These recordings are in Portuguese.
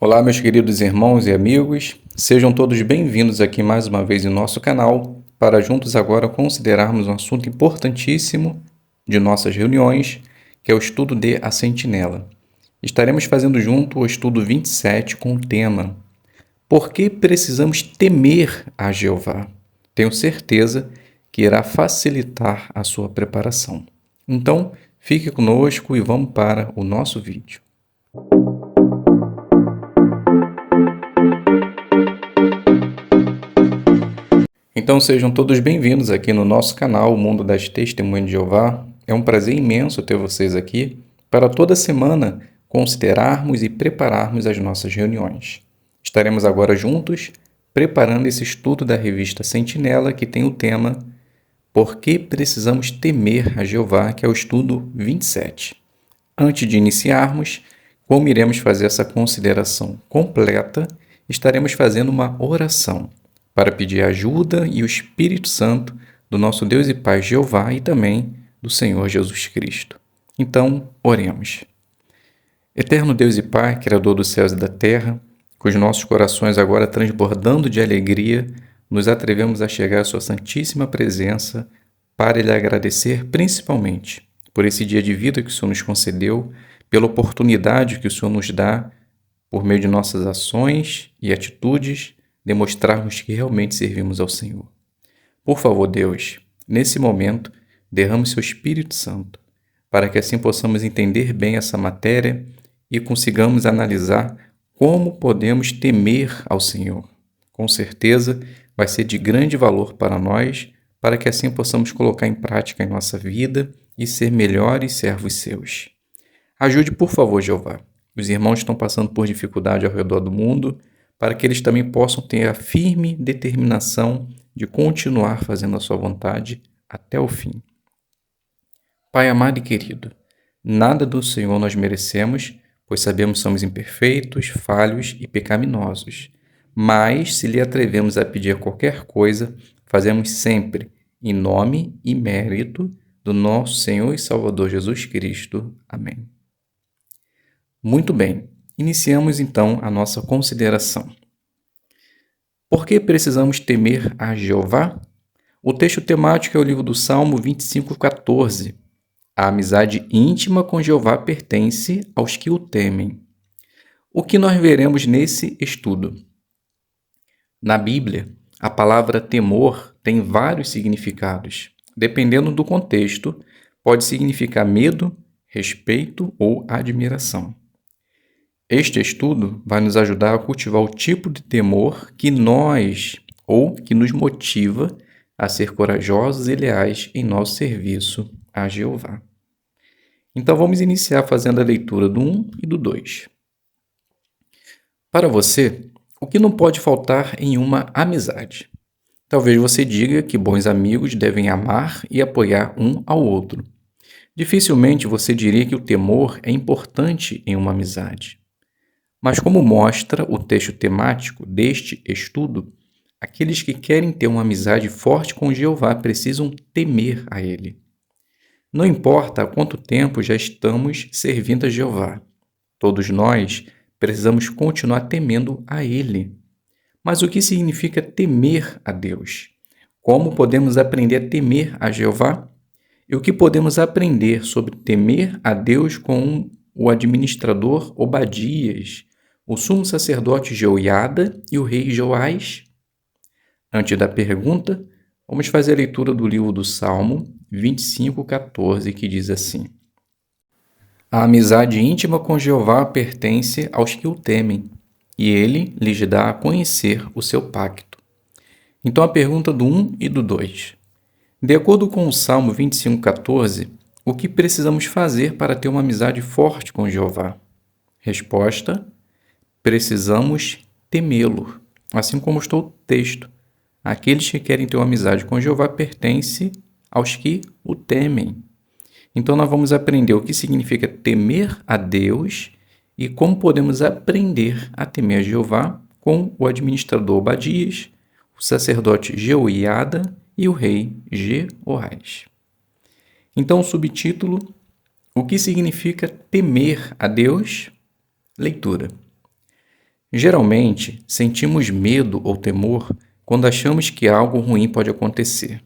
Olá, meus queridos irmãos e amigos, sejam todos bem-vindos aqui mais uma vez em nosso canal para juntos agora considerarmos um assunto importantíssimo de nossas reuniões, que é o estudo de A Sentinela. Estaremos fazendo junto o estudo 27 com o tema Por que precisamos temer a Jeová? Tenho certeza que irá facilitar a sua preparação. Então, fique conosco e vamos para o nosso vídeo. Então sejam todos bem-vindos aqui no nosso canal, o Mundo das Testemunhas de Jeová. É um prazer imenso ter vocês aqui para toda semana considerarmos e prepararmos as nossas reuniões. Estaremos agora juntos preparando esse estudo da revista Sentinela, que tem o tema Por que precisamos temer a Jeová, que é o estudo 27. Antes de iniciarmos, como iremos fazer essa consideração completa, estaremos fazendo uma oração para pedir a ajuda e o Espírito Santo do nosso Deus e Pai Jeová e também do Senhor Jesus Cristo. Então, oremos. Eterno Deus e Pai, Criador dos céus e da terra, com os nossos corações agora transbordando de alegria, nos atrevemos a chegar à sua santíssima presença para lhe agradecer principalmente por esse dia de vida que o Senhor nos concedeu, pela oportunidade que o Senhor nos dá, por meio de nossas ações e atitudes, demonstrarmos que realmente servimos ao Senhor. Por favor, Deus, nesse momento, derrame seu Espírito Santo, para que assim possamos entender bem essa matéria e consigamos analisar como podemos temer ao Senhor. Com certeza, vai ser de grande valor para nós, para que assim possamos colocar em prática em nossa vida e ser melhores servos seus. Ajude, por favor, Jeová. Os irmãos estão passando por dificuldade ao redor do mundo, para que eles também possam ter a firme determinação de continuar fazendo a sua vontade até o fim. Pai amado e querido, nada do Senhor nós merecemos, pois sabemos que somos imperfeitos, falhos e pecaminosos. Mas, se lhe atrevemos a pedir qualquer coisa, fazemos sempre em nome e mérito do nosso Senhor e Salvador Jesus Cristo. Amém. Muito bem, iniciamos então a nossa consideração. Por que precisamos temer a Jeová? O texto temático é o livro do Salmo 25:14. A amizade íntima com Jeová pertence aos que o temem. O que nós veremos nesse estudo? Na Bíblia, a palavra temor tem vários significados. Dependendo do contexto, pode significar medo, respeito ou admiração. Este estudo vai nos ajudar a cultivar o tipo de temor que nos motiva a ser corajosos e leais em nosso serviço a Jeová. Então vamos iniciar fazendo a leitura do 1 e do 2. Para você, o que não pode faltar em uma amizade? Talvez você diga que bons amigos devem amar e apoiar um ao outro. Dificilmente você diria que o temor é importante em uma amizade. Mas como mostra o texto temático deste estudo, aqueles que querem ter uma amizade forte com Jeová precisam temer a Ele. Não importa há quanto tempo já estamos servindo a Jeová, todos nós precisamos continuar temendo a Ele. Mas o que significa temer a Deus? Como podemos aprender a temer a Jeová? E o que podemos aprender sobre temer a Deus com o administrador Obadias, o sumo sacerdote Jeoiada e o rei Joás? Antes da pergunta, vamos fazer a leitura do livro do Salmo 25:14, que diz assim: A amizade íntima com Jeová pertence aos que o temem, e ele lhes dá a conhecer o seu pacto. Então a pergunta do 1 e do 2. De acordo com o Salmo 25:14, o que precisamos fazer para ter uma amizade forte com Jeová? Resposta: precisamos temê-lo. Assim como está o texto, aqueles que querem ter uma amizade com Jeová pertencem aos que o temem. Então nós vamos aprender o que significa temer a Deus e como podemos aprender a temer a Jeová com o administrador Obadias, o sacerdote Jeoiada e o rei Jeoás. Então o subtítulo: o que significa temer a Deus? Leitura. Geralmente, sentimos medo ou temor quando achamos que algo ruim pode acontecer.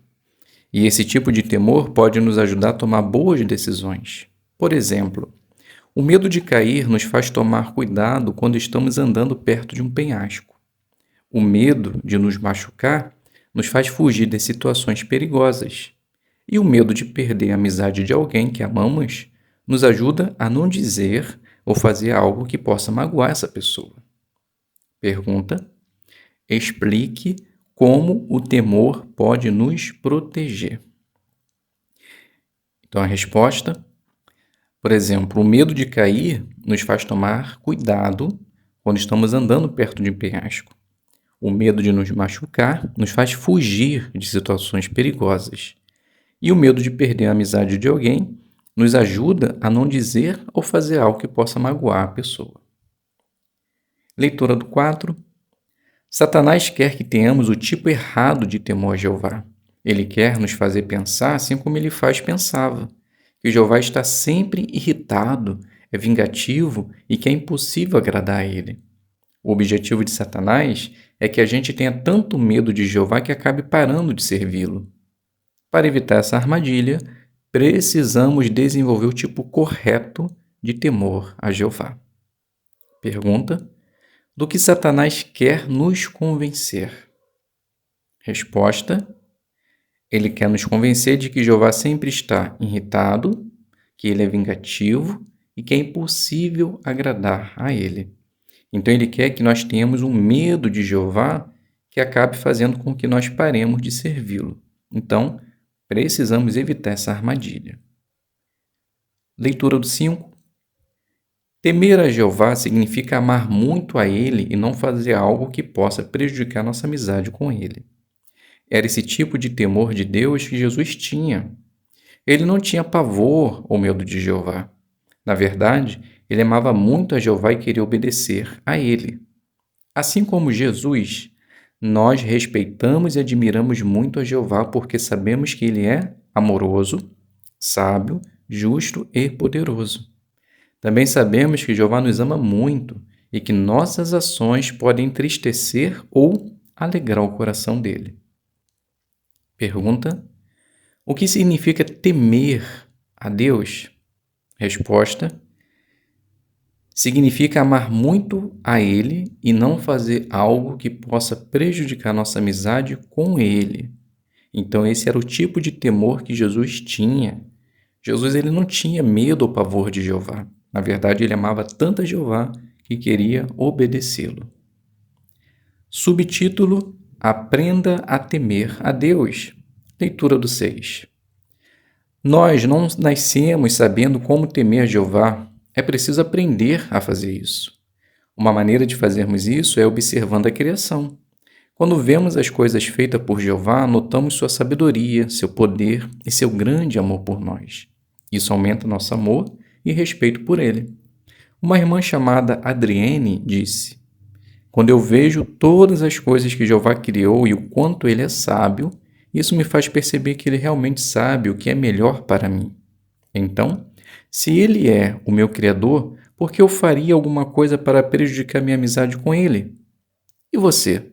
E esse tipo de temor pode nos ajudar a tomar boas decisões. Por exemplo, o medo de cair nos faz tomar cuidado quando estamos andando perto de um penhasco. O medo de nos machucar nos faz fugir de situações perigosas. E o medo de perder a amizade de alguém que amamos nos ajuda a não dizer ou fazer algo que possa magoar essa pessoa. Pergunta: explique como o temor pode nos proteger. Então, a resposta, por exemplo, o medo de cair nos faz tomar cuidado quando estamos andando perto de um penhasco. O medo de nos machucar nos faz fugir de situações perigosas. E o medo de perder a amizade de alguém nos ajuda a não dizer ou fazer algo que possa magoar a pessoa. Leitura do 4. Satanás quer que tenhamos o tipo errado de temor a Jeová. Ele quer nos fazer pensar assim como ele pensava, que Jeová está sempre irritado, é vingativo e que é impossível agradar a ele. O objetivo de Satanás é que a gente tenha tanto medo de Jeová que acabe parando de servi-lo. Para evitar essa armadilha, precisamos desenvolver o tipo correto de temor a Jeová. Pergunta: do que Satanás quer nos convencer? Resposta: ele quer nos convencer de que Jeová sempre está irritado, que ele é vingativo e que é impossível agradar a ele. Então ele quer que nós tenhamos um medo de Jeová que acabe fazendo com que nós paremos de servi-lo. Então, precisamos evitar essa armadilha. Leitura do 5. Temer a Jeová significa amar muito a Ele e não fazer algo que possa prejudicar nossa amizade com Ele. Era esse tipo de temor de Deus que Jesus tinha. Ele não tinha pavor ou medo de Jeová. Na verdade, ele amava muito a Jeová e queria obedecer a Ele. Assim como Jesus, nós respeitamos e admiramos muito a Jeová porque sabemos que Ele é amoroso, sábio, justo e poderoso. Também sabemos que Jeová nos ama muito e que nossas ações podem entristecer ou alegrar o coração dele. Pergunta: o que significa temer a Deus? Resposta: significa amar muito a Ele e não fazer algo que possa prejudicar nossa amizade com Ele. Então esse era o tipo de temor que Jesus tinha. Jesus ele não tinha medo ou pavor de Jeová. Na verdade, ele amava tanto a Jeová que queria obedecê-lo. Subtítulo: Aprenda a temer a Deus. Leitura do 6. Nós não nascemos sabendo como temer a Jeová. É preciso aprender a fazer isso. Uma maneira de fazermos isso é observando a criação. Quando vemos as coisas feitas por Jeová, notamos sua sabedoria, seu poder e seu grande amor por nós. Isso aumenta nosso amor e respeito por ele. Uma irmã chamada Adrienne disse: quando eu vejo todas as coisas que Jeová criou e o quanto ele é sábio, isso me faz perceber que ele realmente sabe o que é melhor para mim. Então, se ele é o meu Criador, por que eu faria alguma coisa para prejudicar minha amizade com ele? E você?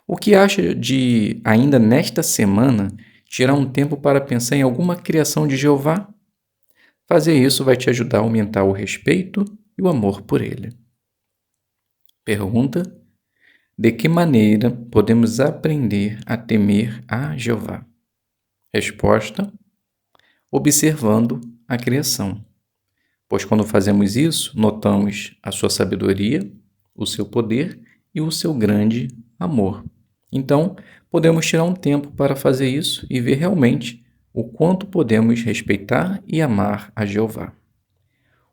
O que acha de, ainda nesta semana, tirar um tempo para pensar em alguma criação de Jeová? Fazer isso vai te ajudar a aumentar o respeito e o amor por ele. Pergunta: de que maneira podemos aprender a temer a Jeová? Resposta: observando a criação. Pois quando fazemos isso, notamos a sua sabedoria, o seu poder e o seu grande amor. Então, podemos tirar um tempo para fazer isso e ver realmente o quanto podemos respeitar e amar a Jeová.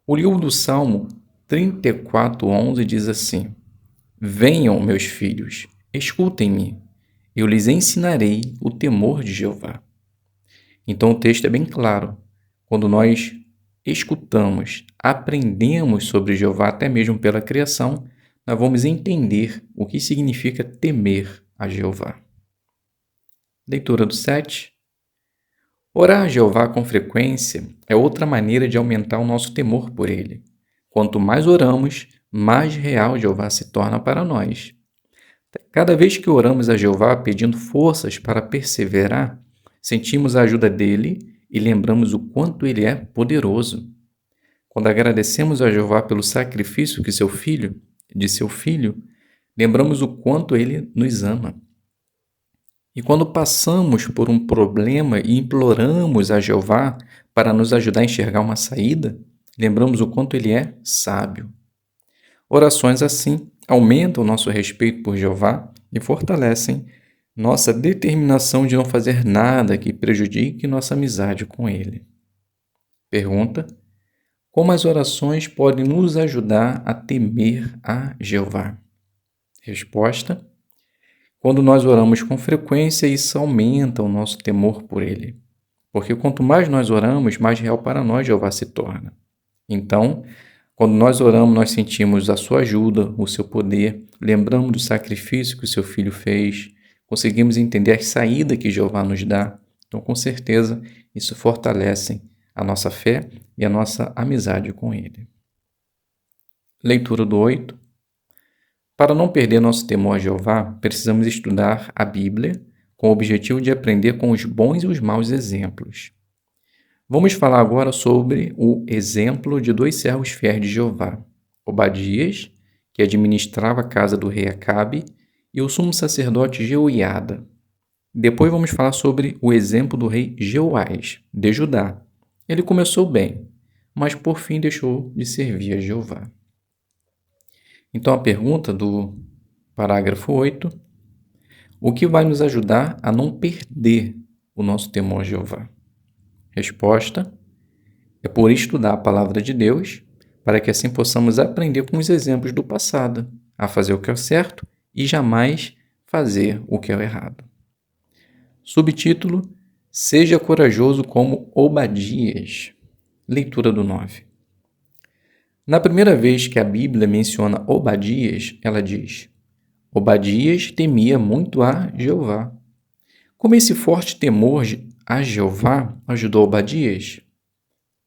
O livro do Salmo 34:11 diz assim: venham, meus filhos, escutem-me, eu lhes ensinarei o temor de Jeová. Então o texto é bem claro. Quando nós escutamos, aprendemos sobre Jeová, até mesmo pela criação, nós vamos entender o que significa temer a Jeová. Leitura do 7. Orar a Jeová com frequência é outra maneira de aumentar o nosso temor por ele. Quanto mais oramos, mais real Jeová se torna para nós. Cada vez que oramos a Jeová pedindo forças para perseverar, sentimos a ajuda dele e lembramos o quanto ele é poderoso. Quando agradecemos a Jeová pelo sacrifício de seu filho, lembramos o quanto ele nos ama. E quando passamos por um problema e imploramos a Jeová para nos ajudar a enxergar uma saída, lembramos o quanto ele é sábio. Orações assim aumentam nosso respeito por Jeová e fortalecem nossa determinação de não fazer nada que prejudique nossa amizade com ele. Pergunta: como as orações podem nos ajudar a temer a Jeová? Resposta: quando nós oramos com frequência, isso aumenta o nosso temor por ele. Porque quanto mais nós oramos, mais real para nós Jeová se torna. Então, quando nós oramos, nós sentimos a sua ajuda, o seu poder, lembramos do sacrifício que o seu filho fez, conseguimos entender a saída que Jeová nos dá. Então, com certeza, isso fortalece a nossa fé e a nossa amizade com ele. Leitura do 8. Para não perder nosso temor a Jeová, precisamos estudar a Bíblia com o objetivo de aprender com os bons e os maus exemplos. Vamos falar agora sobre o exemplo de dois servos fiéis de Jeová, Obadias, que administrava a casa do rei Acabe, e o sumo sacerdote Jeoiada. Depois vamos falar sobre o exemplo do rei Jeoás, de Judá. Ele começou bem, mas por fim deixou de servir a Jeová. Então a pergunta do parágrafo 8, o que vai nos ajudar a não perder o nosso temor a Jeová? Resposta: é por estudar a palavra de Deus, para que assim possamos aprender com os exemplos do passado, a fazer o que é certo e jamais fazer o que é errado. Subtítulo: seja corajoso como Obadias. Leitura do 9. Na primeira vez que a Bíblia menciona Obadias, ela diz: Obadias temia muito a Jeová. Como esse forte temor a Jeová ajudou Obadias?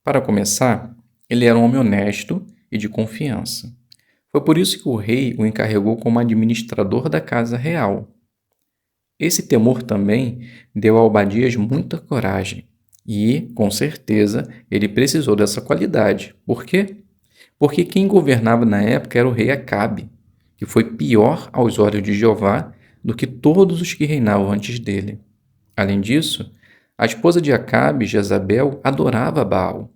Para começar, ele era um homem honesto e de confiança. Foi por isso que o rei o encarregou como administrador da casa real. Esse temor também deu a Obadias muita coragem e, com certeza, ele precisou dessa qualidade. Por quê? Porque quem governava na época era o rei Acabe, que foi pior aos olhos de Jeová do que todos os que reinavam antes dele. Além disso, a esposa de Acabe, Jezabel, adorava Baal.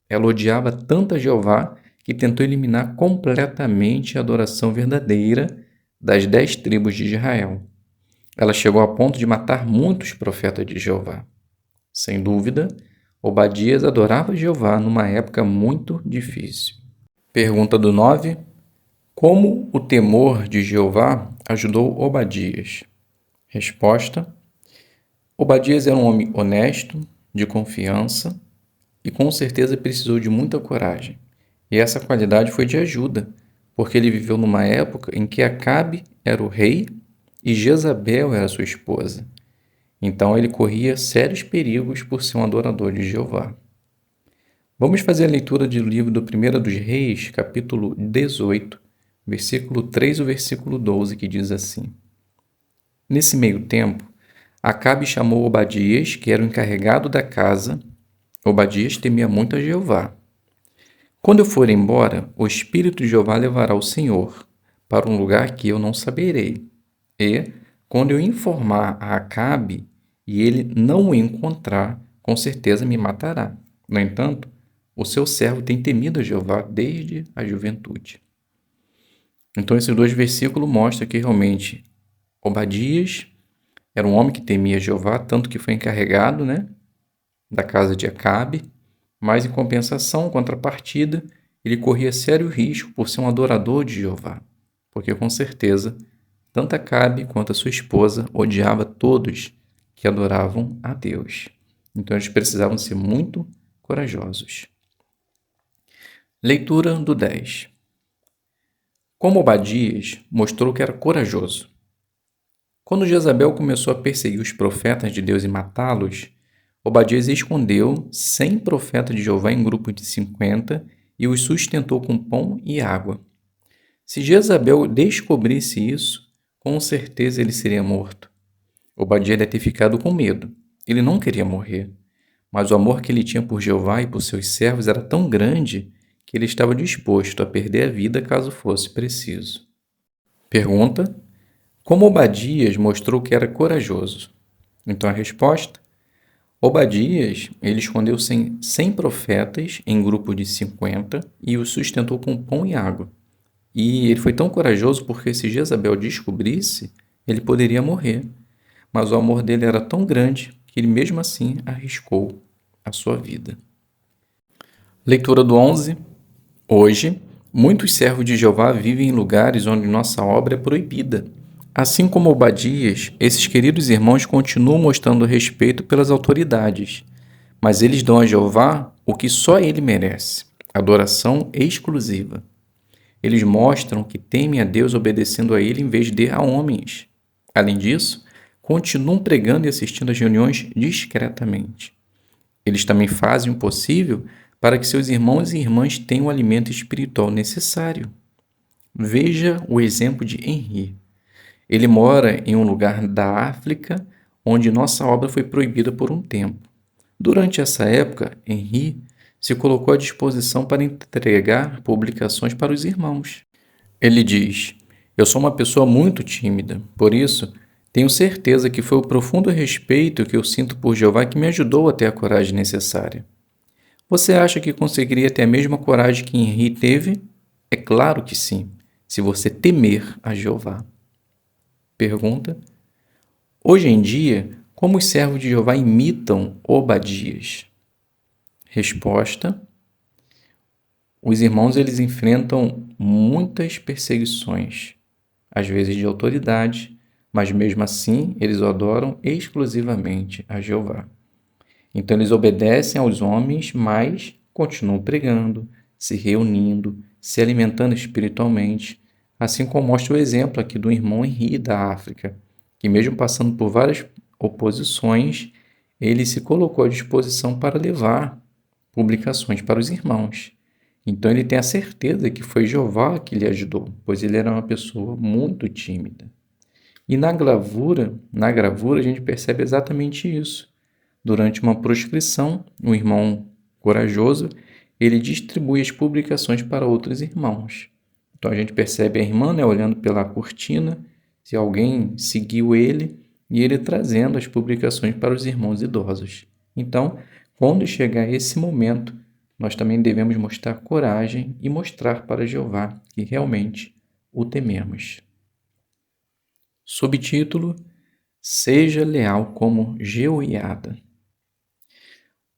Ela odiava tanto a Jeová que tentou eliminar completamente a adoração verdadeira das 10 tribos de Israel. Ela chegou a ponto de matar muitos profetas de Jeová. Sem dúvida, Obadias adorava Jeová numa época muito difícil. Pergunta do 9. Como o temor de Jeová ajudou Obadias? Resposta: Obadias era um homem honesto, de confiança e com certeza precisou de muita coragem. E essa qualidade foi de ajuda, porque ele viveu numa época em que Acabe era o rei e Jezabel era sua esposa. Então ele corria sérios perigos por ser um adorador de Jeová. Vamos fazer a leitura do livro do 1 dos Reis, capítulo 18, versículo 3 ao versículo 12, que diz assim: Nesse meio tempo, Acabe chamou Obadias, que era o encarregado da casa. Obadias temia muito a Jeová. Quando eu for embora, o Espírito de Jeová levará o Senhor para um lugar que eu não saberei. E, quando eu informar a Acabe e ele não o encontrar, com certeza me matará. No entanto, o seu servo tem temido a Jeová desde a juventude. Então, esses dois versículos mostram que realmente Obadias era um homem que temia Jeová, tanto que foi encarregado, da casa de Acabe, mas em compensação, contrapartida, ele corria sério risco por ser um adorador de Jeová, porque com certeza, tanto Acabe quanto a sua esposa odiava todos que adoravam a Deus. Então, eles precisavam ser muito corajosos. Leitura do 10. Como Obadias mostrou que era corajoso. Quando Jezabel começou a perseguir os profetas de Deus e matá-los, Obadias escondeu 100 profetas de Jeová em grupos de 50 e os sustentou com pão e água. Se Jezabel descobrisse isso, com certeza ele seria morto. Obadia deve ter ficado com medo. Ele não queria morrer, mas o amor que ele tinha por Jeová e por seus servos era tão grande que ele estava disposto a perder a vida caso fosse preciso. Pergunta: como Obadias mostrou que era corajoso? Então a resposta: Obadias, ele escondeu 100 profetas em grupo de 50 e os sustentou com pão e água. E ele foi tão corajoso porque se Jezabel descobrisse, ele poderia morrer. Mas o amor dele era tão grande que ele mesmo assim arriscou a sua vida. Leitura do 11. Hoje, muitos servos de Jeová vivem em lugares onde nossa obra é proibida. Assim como Obadias, esses queridos irmãos continuam mostrando respeito pelas autoridades, mas eles dão a Jeová o que só ele merece: adoração exclusiva. Eles mostram que temem a Deus obedecendo a ele em vez de a homens. Além disso, continuam pregando e assistindo às reuniões discretamente. Eles também fazem o possível para que seus irmãos e irmãs tenham o alimento espiritual necessário. Veja o exemplo de Henri. Ele mora em um lugar da África onde nossa obra foi proibida por um tempo. Durante essa época, Henri se colocou à disposição para entregar publicações para os irmãos. Ele diz: eu sou uma pessoa muito tímida, por isso tenho certeza que foi o profundo respeito que eu sinto por Jeová que me ajudou a ter a coragem necessária. Você acha que conseguiria ter a mesma coragem que Henri teve? É claro que sim, se você temer a Jeová. Pergunta: hoje em dia, como os servos de Jeová imitam Obadias? Resposta: os irmãos eles enfrentam muitas perseguições, às vezes de autoridade, mas mesmo assim eles adoram exclusivamente a Jeová. Então eles obedecem aos homens, mas continuam pregando, se reunindo, se alimentando espiritualmente, assim como mostra o exemplo aqui do irmão Henri da África, que mesmo passando por várias oposições, ele se colocou à disposição para levar publicações para os irmãos. Então ele tem a certeza que foi Jeová que lhe ajudou, pois ele era uma pessoa muito tímida. E na gravura a gente percebe exatamente isso. Durante uma proscrição, um irmão corajoso, ele distribui as publicações para outros irmãos. Então a gente percebe a irmã, olhando pela cortina, se alguém seguiu ele, e ele trazendo as publicações para os irmãos idosos. Então, quando chegar esse momento, nós também devemos mostrar coragem e mostrar para Jeová que realmente o tememos. Subtítulo: Seja leal como Jeoiada.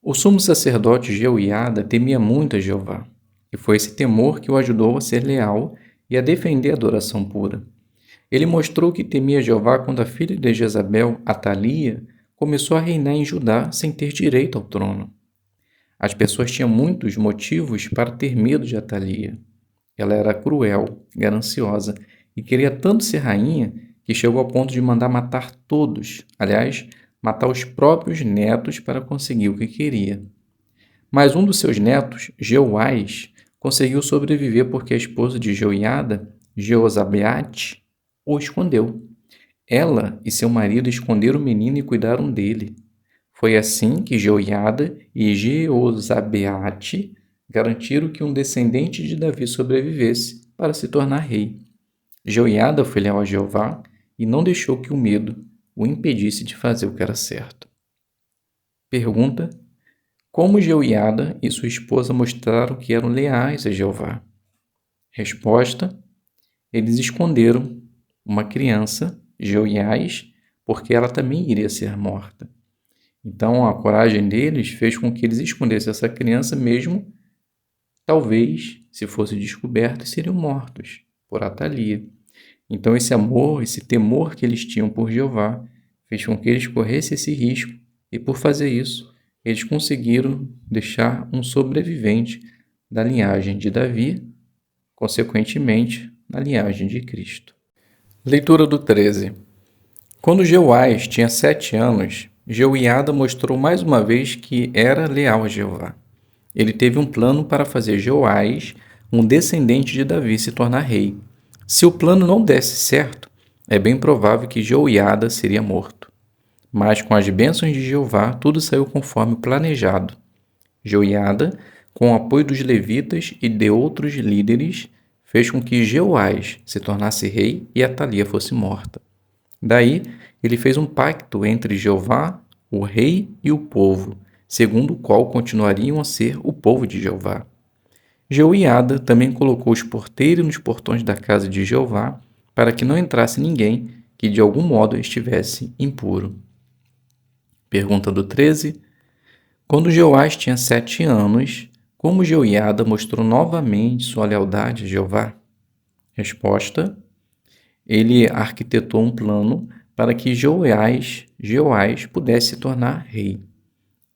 O sumo sacerdote Jeoiada temia muito a Jeová, e foi esse temor que o ajudou a ser leal e a defender a adoração pura. Ele mostrou que temia Jeová quando a filha de Jezabel, Atalia, começou a reinar em Judá sem ter direito ao trono. As pessoas tinham muitos motivos para ter medo de Atalia. Ela era cruel, gananciosa e queria tanto ser rainha que chegou ao ponto de mandar matar todos, aliás, matar os próprios netos para conseguir o que queria. Mas um dos seus netos, Jeoás, conseguiu sobreviver porque a esposa de Jeoiada, Jeozabeate, o escondeu. Ela e seu marido esconderam o menino e cuidaram dele. Foi assim que Jeoiada e Jeozabeate garantiram que um descendente de Davi sobrevivesse para se tornar rei. Jeoiada foi leal a Jeová e não deixou que o medo o impedisse de fazer o que era certo. Pergunta: como Jeoiada e sua esposa mostraram que eram leais a Jeová? Resposta: eles esconderam uma criança, Jeoiás, porque ela também iria ser morta. Então, a coragem deles fez com que eles escondessem essa criança mesmo, talvez, se fosse descoberto, seriam mortos por Atalia. Então, esse amor, esse temor que eles tinham por Jeová, fez com que eles corressem esse risco e, por fazer isso, eles conseguiram deixar um sobrevivente da linhagem de Davi, consequentemente, na linhagem de Cristo. Leitura do 13. Quando Jeoás tinha 7 anos, Jeoiada mostrou mais uma vez que era leal a Jeová. Ele teve um plano para fazer Jeoás, um descendente de Davi, se tornar rei. Se o plano não desse certo, é bem provável que Jeoiada seria morto. Mas com as bênçãos de Jeová, tudo saiu conforme planejado. Jeoiada, com o apoio dos levitas e de outros líderes, fez com que Jeoás se tornasse rei e Atalia fosse morta. Daí, ele fez um pacto entre Jeová, o rei e o povo, segundo o qual continuariam a ser o povo de Jeová. Jeoiada também colocou os porteiros nos portões da casa de Jeová, para que não entrasse ninguém que de algum modo estivesse impuro. Pergunta do 13. Quando Jeoás tinha 7 anos, como Jeoiada mostrou novamente sua lealdade a Jeová? Resposta: ele arquitetou um plano para que Jeoás pudesse se tornar rei.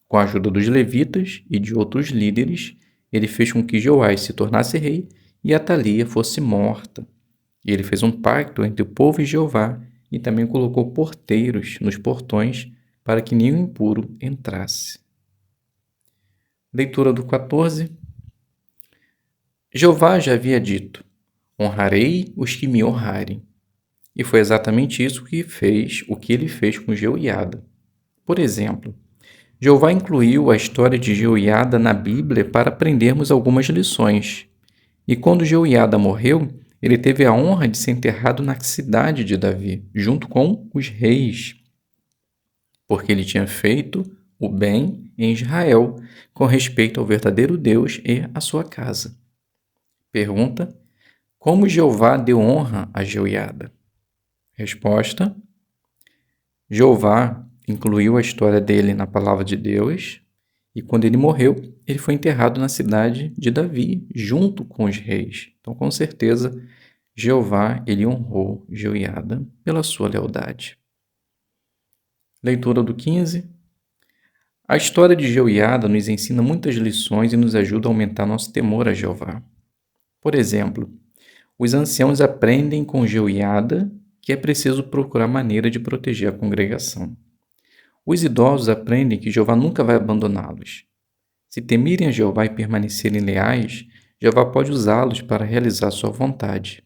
Com a ajuda dos levitas e de outros líderes, ele fez com que Jeoás se tornasse rei e Atalia fosse morta. E ele fez um pacto entre o povo e Jeová e também colocou porteiros nos portões para que nenhum impuro entrasse. Leitura do 14. Jeová já havia dito: honrarei os que me honrarem. E foi exatamente isso que ele fez com Jeoiada. Por exemplo, Jeová incluiu a história de Jeoiada na Bíblia para aprendermos algumas lições. E quando Jeoiada morreu, ele teve a honra de ser enterrado na cidade de Davi, junto com os reis, porque ele tinha feito o bem em Israel com respeito ao verdadeiro Deus e à sua casa. Pergunta: como Jeová deu honra a Jeoiada? Resposta: Jeová incluiu a história dele na palavra de Deus, e quando ele morreu, ele foi enterrado na cidade de Davi, junto com os reis. Então, com certeza, Jeová ele honrou Jeoiada pela sua lealdade. Leitura do 15. A história de Jeoiada nos ensina muitas lições e nos ajuda a aumentar nosso temor a Jeová. Por exemplo, os anciãos aprendem com Jeoiada que é preciso procurar maneira de proteger a congregação. Os idosos aprendem que Jeová nunca vai abandoná-los. Se temerem a Jeová e permanecerem leais, Jeová pode usá-los para realizar sua vontade.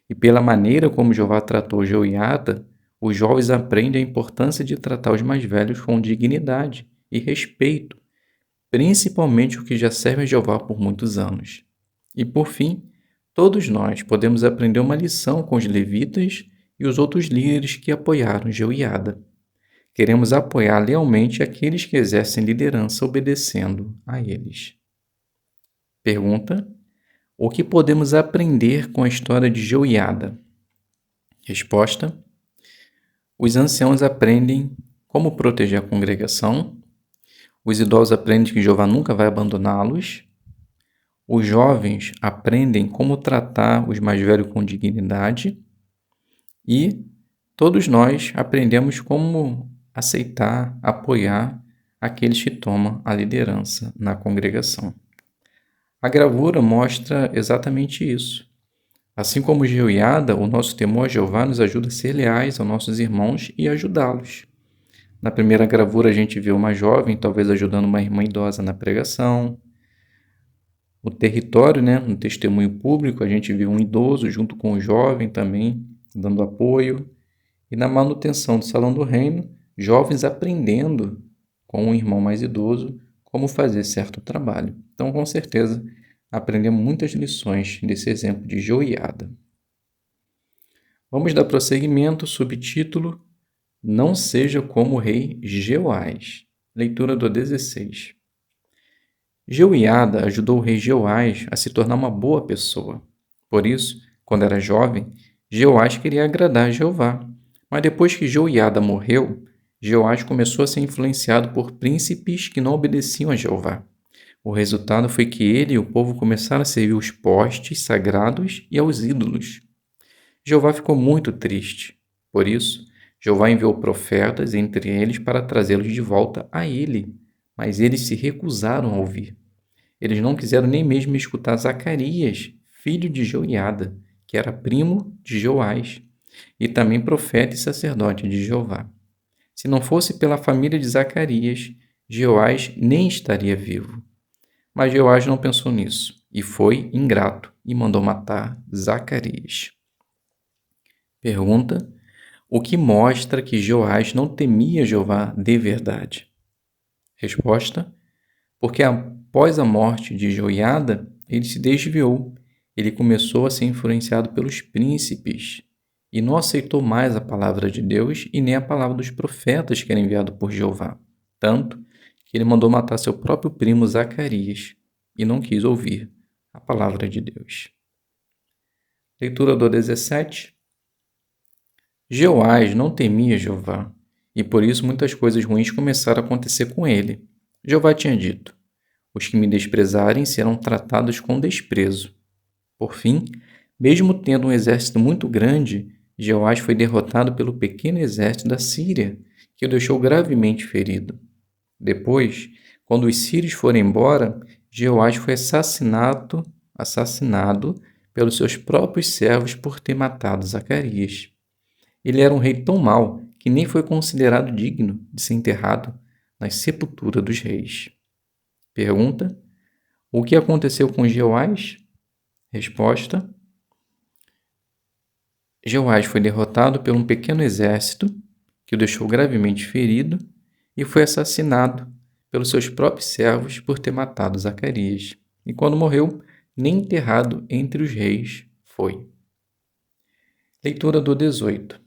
E pela maneira como Jeová tratou Jeoiada, os jovens aprendem a importância de tratar os mais velhos com dignidade e respeito, principalmente os que já servem a Jeová por muitos anos. E por fim, todos nós podemos aprender uma lição com os levitas e os outros líderes que apoiaram Jeoiada. Queremos apoiar lealmente aqueles que exercem liderança obedecendo a eles. Pergunta: o que podemos aprender com a história de Jeoiada? Resposta: os anciãos aprendem como proteger a congregação, os idosos aprendem que Jeová nunca vai abandoná-los, os jovens aprendem como tratar os mais velhos com dignidade e todos nós aprendemos como aceitar, apoiar aqueles que tomam a liderança na congregação. A gravura mostra exatamente isso. Assim como Jeoiada, o nosso temor a Jeová nos ajuda a ser leais aos nossos irmãos e ajudá-los. Na primeira gravura a gente vê uma jovem, talvez ajudando uma irmã idosa na pregação. No território, no testemunho público, a gente vê um idoso junto com o jovem também, dando apoio. E na manutenção do Salão do Reino, jovens aprendendo com um irmão mais idoso como fazer certo trabalho. Então, com certeza, aprendemos muitas lições desse exemplo de Jeoiada. Vamos dar prosseguimento, subtítulo: Não seja como o rei Jeoás. Leitura do 16. Jeoiada ajudou o rei Jeoás a se tornar uma boa pessoa. Por isso, quando era jovem, Jeoás queria agradar a Jeová. Mas depois que Jeoiada morreu, Jeoás começou a ser influenciado por príncipes que não obedeciam a Jeová. O resultado foi que ele e o povo começaram a servir os postes sagrados e aos ídolos. Jeová ficou muito triste. Por isso, Jeová enviou profetas entre eles para trazê-los de volta a ele, mas eles se recusaram a ouvir. Eles não quiseram nem mesmo escutar Zacarias, filho de Jeoiada, que era primo de Joás, e também profeta e sacerdote de Jeová. Se não fosse pela família de Zacarias, Joás nem estaria vivo. Mas Joás não pensou nisso, e foi ingrato, e mandou matar Zacarias. Pergunta: o que mostra que Joás não temia Jeová de verdade? Resposta: porque após a morte de Joiada, ele se desviou. Ele começou a ser influenciado pelos príncipes e não aceitou mais a palavra de Deus e nem a palavra dos profetas que era enviado por Jeová. Tanto que ele mandou matar seu próprio primo Zacarias e não quis ouvir a palavra de Deus. Leitura do 17. Jeoás não temia Jeová, e por isso muitas coisas ruins começaram a acontecer com ele. Jeová tinha dito: os que me desprezarem serão tratados com desprezo. Por fim, mesmo tendo um exército muito grande, Jeoás foi derrotado pelo pequeno exército da Síria, que o deixou gravemente ferido. Depois, quando os sírios foram embora, Jeoás foi assassinado pelos seus próprios servos por ter matado Zacarias. Ele era um rei tão mau que nem foi considerado digno de ser enterrado na sepultura dos reis. Pergunta: o que aconteceu com Jeoás? Resposta: Jeoás foi derrotado por um pequeno exército que o deixou gravemente ferido e foi assassinado pelos seus próprios servos por ter matado Zacarias. E quando morreu, nem enterrado entre os reis foi. Leitura do 18.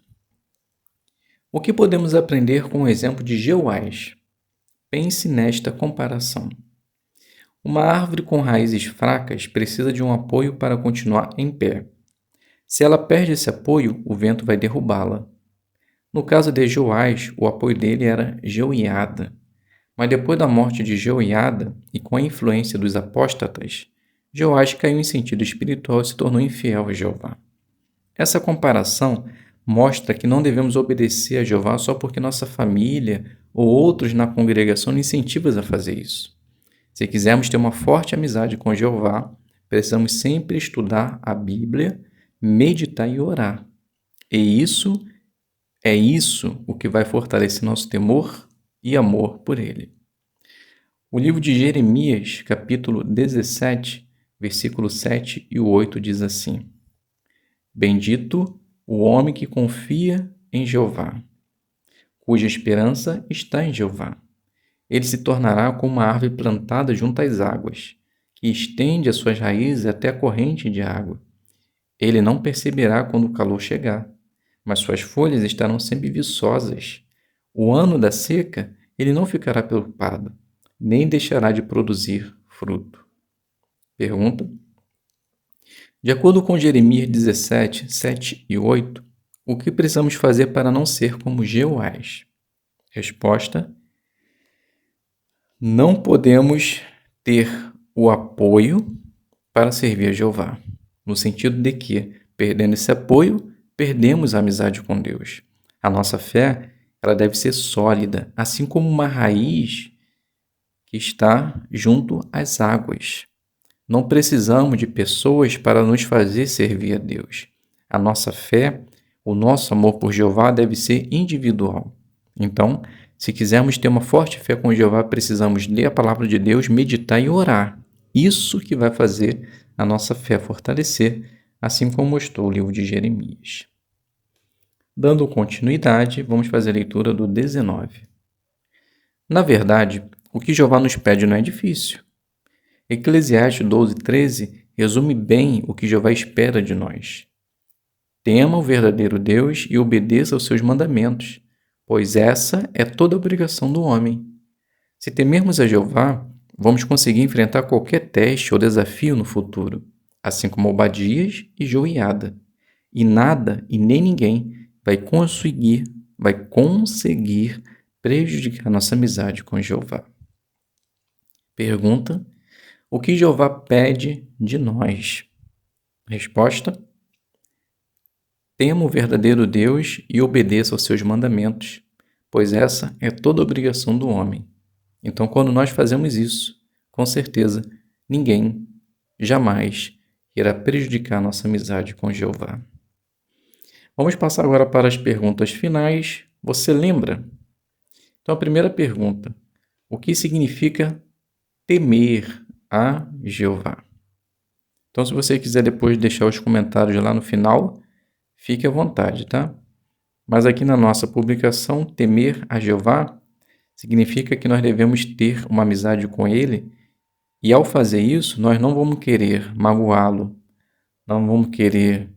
O que podemos aprender com o exemplo de Jeoás? Pense nesta comparação. Uma árvore com raízes fracas precisa de um apoio para continuar em pé. Se ela perde esse apoio, o vento vai derrubá-la. No caso de Joás, o apoio dele era Jeoiada. Mas depois da morte de Jeoiada e com a influência dos apóstatas, Joás caiu em sentido espiritual e se tornou infiel a Jeová. Essa comparação mostra que não devemos obedecer a Jeová só porque nossa família ou outros na congregação nos incentivam a fazer isso. Se quisermos ter uma forte amizade com Jeová, precisamos sempre estudar a Bíblia, meditar e orar. E isso o que vai fortalecer nosso temor e amor por Ele. O livro de Jeremias, capítulo 17, versículo 7 e 8 diz assim: Bendito o homem que confia em Jeová, cuja esperança está em Jeová. Ele se tornará como uma árvore plantada junto às águas, que estende as suas raízes até a corrente de água. Ele não perceberá quando o calor chegar, mas suas folhas estarão sempre viçosas. O ano da seca, ele não ficará preocupado, nem deixará de produzir fruto. Pergunta: de acordo com Jeremias 17, 7 e 8, o que precisamos fazer para não ser como Jeoás? Resposta: não podemos ter o apoio para servir a Jeová, no sentido de que, perdendo esse apoio, perdemos a amizade com Deus. A nossa fé, ela deve ser sólida, assim como uma raiz que está junto às águas. Não precisamos de pessoas para nos fazer servir a Deus. A nossa fé, o nosso amor por Jeová deve ser individual. Então, se quisermos ter uma forte fé com Jeová, precisamos ler a palavra de Deus, meditar e orar. Isso que vai fazer a nossa fé fortalecer, assim como mostrou o livro de Jeremias. Dando continuidade, vamos fazer a leitura do 19. Na verdade, o que Jeová nos pede não é difícil. Eclesiastes 12:13 resume bem o que Jeová espera de nós. Tema o verdadeiro Deus e obedeça aos seus mandamentos, pois essa é toda a obrigação do homem. Se temermos a Jeová, vamos conseguir enfrentar qualquer teste ou desafio no futuro, assim como Obadias e Joiada. E nada e nem ninguém vai conseguir prejudicar nossa amizade com Jeová. Pergunta: o que Jeová pede de nós? Resposta: tema o verdadeiro Deus e obedeça aos seus mandamentos, pois essa é toda a obrigação do homem. Então, quando nós fazemos isso, com certeza, ninguém jamais irá prejudicar nossa amizade com Jeová. Vamos passar agora para as perguntas finais. Você lembra? Então, a primeira pergunta: o que significa temer a Jeová? Então, se você quiser depois deixar os comentários lá no final, fique à vontade, tá? Mas aqui na nossa publicação, temer a Jeová significa que nós devemos ter uma amizade com Ele e, ao fazer isso, nós não vamos querer magoá-lo, não vamos querer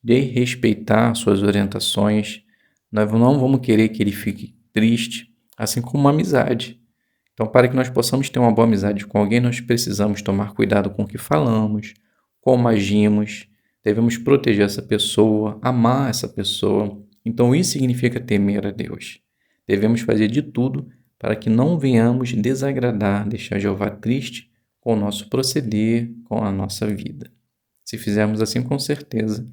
desrespeitar suas orientações, nós não vamos querer que ele fique triste, assim como uma amizade. Então, para que nós possamos ter uma boa amizade com alguém, nós precisamos tomar cuidado com o que falamos, como agimos, devemos proteger essa pessoa, amar essa pessoa. Então, isso significa temer a Deus. Devemos fazer de tudo para que não venhamos desagradar, deixar Jeová triste com o nosso proceder, com a nossa vida. Se fizermos assim, com certeza,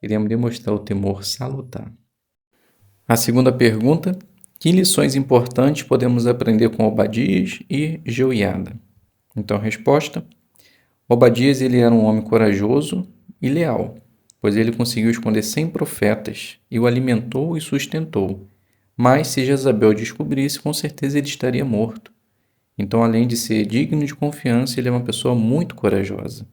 iremos demonstrar o temor salutar. A segunda pergunta: que lições importantes podemos aprender com Obadias e Jeoiada? Então, a resposta: Obadias ele era um homem corajoso e leal, pois ele conseguiu esconder 100 profetas e o alimentou e sustentou. Mas se Jezabel descobrisse, com certeza ele estaria morto. Então, além de ser digno de confiança, ele é uma pessoa muito corajosa.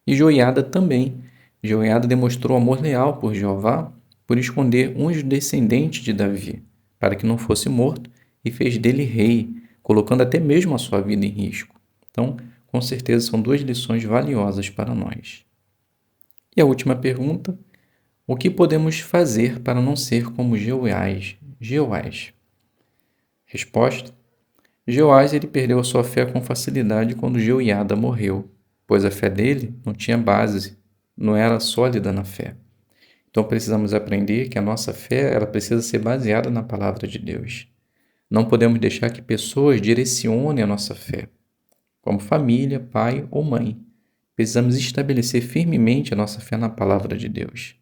E Joiada também. Joiada demonstrou amor leal por Jeová, por esconder um dos descendentes de Davi, para que não fosse morto, e fez dele rei, colocando até mesmo a sua vida em risco. Então, com certeza, são duas lições valiosas para nós. E a última pergunta: o que podemos fazer para não ser como Jeoás? Resposta: Jeoás ele perdeu a sua fé com facilidade quando Jeoiada morreu, pois a fé dele não tinha base, não era sólida na fé. Então precisamos aprender que a nossa fé ela precisa ser baseada na palavra de Deus. Não podemos deixar que pessoas direcionem a nossa fé, como família, pai ou mãe. Precisamos estabelecer firmemente a nossa fé na palavra de Deus.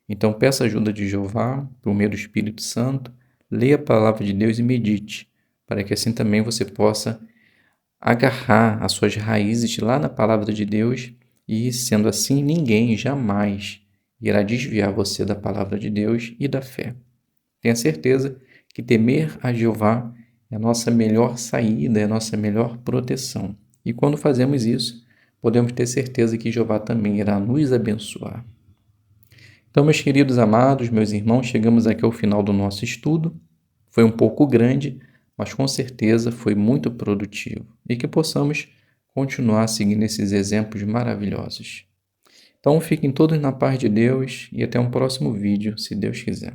Então peça ajuda de Jeová, por meio do Espírito Santo, leia a palavra de Deus e medite, para que assim também você possa agarrar as suas raízes lá na palavra de Deus e, sendo assim, ninguém jamais irá desviar você da palavra de Deus e da fé. Tenha certeza que temer a Jeová é a nossa melhor saída, é a nossa melhor proteção. E quando fazemos isso, podemos ter certeza que Jeová também irá nos abençoar. Então, meus queridos amados, meus irmãos, chegamos aqui ao final do nosso estudo. Foi um pouco grande, mas com certeza foi muito produtivo. E que possamos continuar seguindo esses exemplos maravilhosos. Então, fiquem todos na paz de Deus e até um próximo vídeo, se Deus quiser.